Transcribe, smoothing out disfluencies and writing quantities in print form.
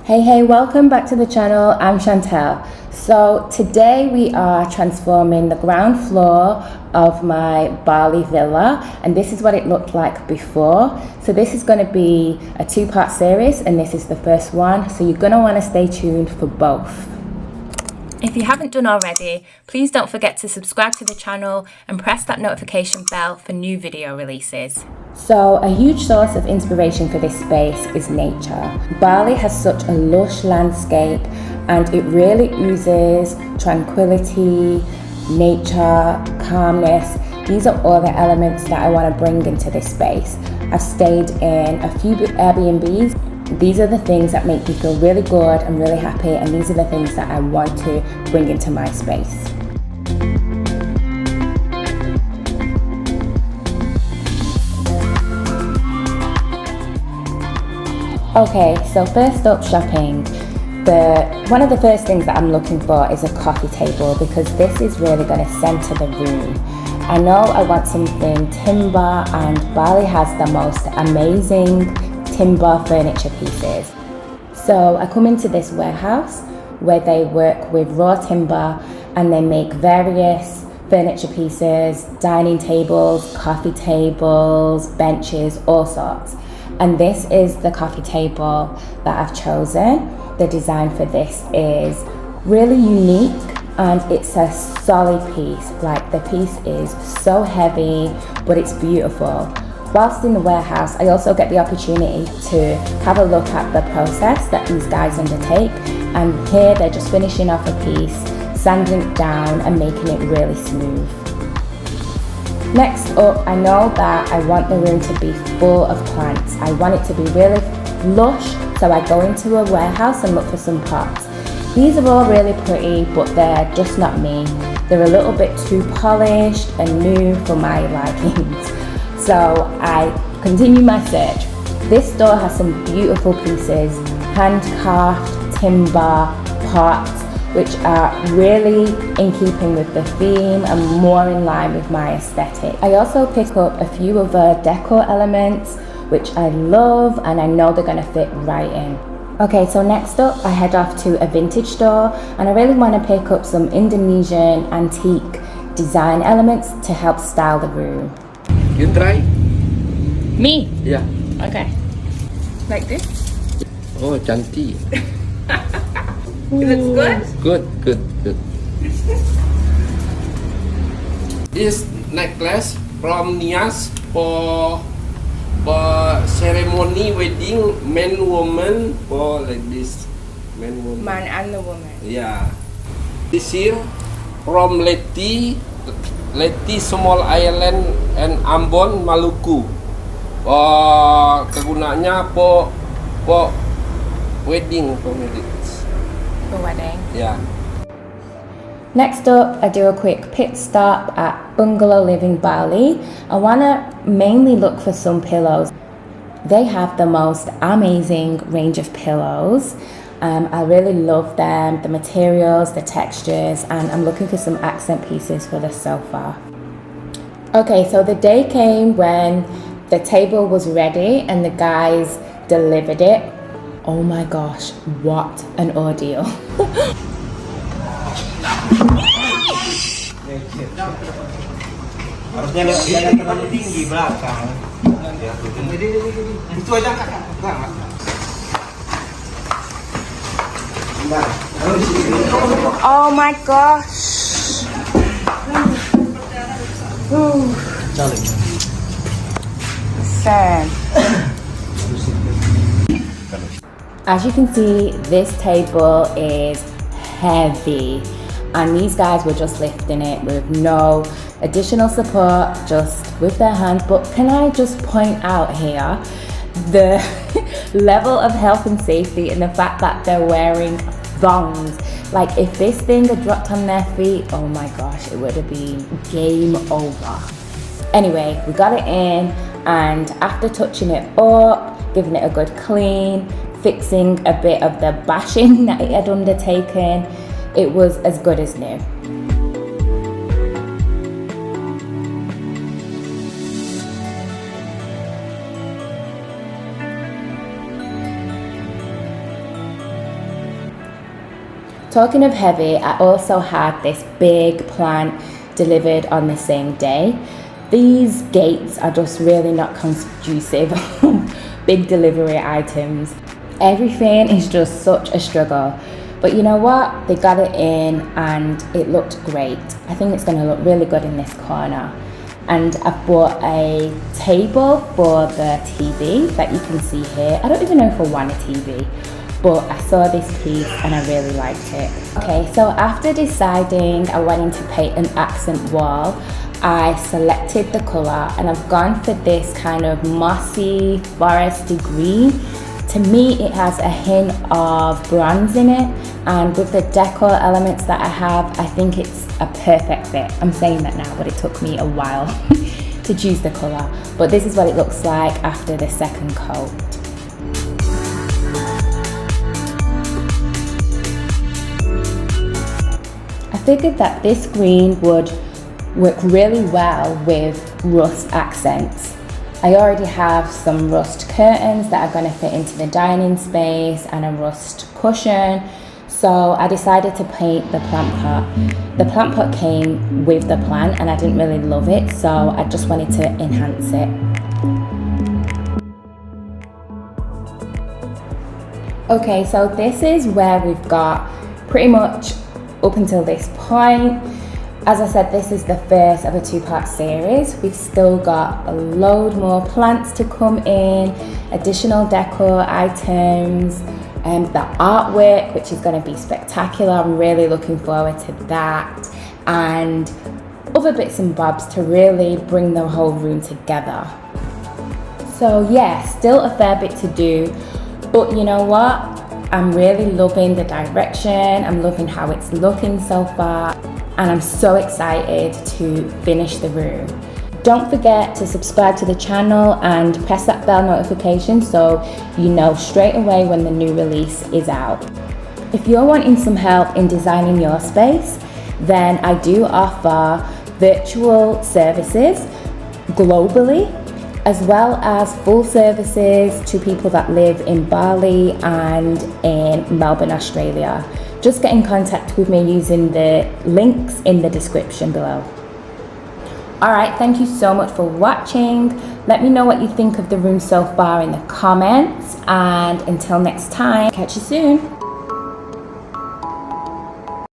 Hey, welcome back to the channel. I'm Chantelle. So today we are transforming the ground floor of my Bali villa, and this is what it looked like before. So this is going to be a two-part series, and this is the first one, so you're going to want to stay tuned for both. If you haven't done already, please don't forget to subscribe to the channel and press that notification bell for new video releases. So a huge source of inspiration for this space is nature. Bali has such a lush landscape and it really oozes tranquility, nature, calmness. These are all the elements that I want to bring into this space. I've stayed in a few Airbnbs. These are the things that make me feel really good and really happy, and these are the things that I want to bring into my space. Okay, so first up, shopping. One of the first things that I'm looking for is a coffee table, because this is really going to center the room. I know I want something timber, and Bali has the most amazing timber furniture pieces. So I come into this warehouse where they work with raw timber and they make various furniture pieces, dining tables, coffee tables, benches, all sorts. And this is the coffee table that I've chosen. The design for this is really unique and it's a solid piece. Like, the piece is so heavy, but it's beautiful. Whilst in the warehouse, I also get the opportunity to have a look at the process that these guys undertake. And here they're just finishing off a piece, sanding it down and making it really smooth. Next up, I know that I want the room to be full of plants. I want it to be really lush, so I go into a warehouse and look for some pots. These are all really pretty, but they're just not me. They're a little bit too polished and new for my likings. So I continue my search. This store has some beautiful pieces, hand-carved timber pots, which are really in keeping with the theme and more in line with my aesthetic. I also pick up a few other decor elements, which I love, and I know they're gonna fit right in. Okay, so next up, I head off to a vintage store, and I really wanna pick up some Indonesian antique design elements to help style the room. You try? Me? Yeah. Okay. Like this? Oh, Chantelle. It looks good? Good. This necklace from Nias for ceremony wedding, man, woman, for like this. Man, woman. Man and the woman. Yeah. This here from Leti Small Island and Ambon, Maluku. Kegunaannya for wedding, for marriage. For wedding. Yeah. Next up, I do a quick pit stop at Bungalow Living Bali. I want to mainly look for some pillows. They have the most amazing range of pillows. I really love them, the materials, the textures, and I'm looking for some accent pieces for the sofa. Okay, so the day came when the table was ready and the guys delivered it. Oh my gosh, what an ordeal. Harusnya jangan terlalu tinggi belakang. Itu aja kakak. Oh my gosh. Sad. As you can see, this table is heavy, and these guys were just lifting it with no additional support, just with their hands. But can I just point out here the level of health and safety and the fact that they're wearing thongs. Like, if this thing had dropped on their feet, oh my gosh, it would have been game over. Anyway, we got it in, and after touching it up, giving it a good clean, fixing a bit of the bashing that it had undertaken, it was as good as new. Talking of heavy, I also had this big plant delivered on the same day. These gates are just really not conducive big delivery items. Everything is just such a struggle. But you know what? They got it in and it looked great. I think it's going to look really good in this corner. And I've bought a table for the TV that you can see here. I don't even know if I want a TV, but I saw this piece and I really liked it. Okay, so after deciding I wanted to paint an accent wall, I selected the colour and I've gone for this kind of mossy, foresty green. To me, it has a hint of bronze in it, and with the decor elements that I have, I think it's a perfect fit. I'm saying that now, but it took me a while to choose the colour. But this is what it looks like after the second coat. I figured that this green would work really well with rust accents. I already have some rust curtains that are going to fit into the dining space and a rust cushion, so I decided to paint the plant pot. The plant pot came with the plant and I didn't really love it, so I just wanted to enhance it. Okay, so this is where we've got pretty much up until this point. As I said, this is the first of a two-part series. We've still got a load more plants to come in, additional decor items, and the artwork, which is going to be spectacular. I'm really looking forward to that, and other bits and bobs to really bring the whole room together. So yeah, still a fair bit to do, but you know what? I'm really loving the direction. I'm loving how it's looking so far. And I'm so excited to finish the room. Don't forget to subscribe to the channel and press that bell notification so you know straight away when the new release is out. If you're wanting some help in designing your space, then I do offer virtual services globally, as well as full services to people that live in Bali and in Melbourne, Australia. Just get in contact with me using the links in the description below. Alright, thank you so much for watching. Let me know what you think of the room so far in the comments, and until next time, catch you soon.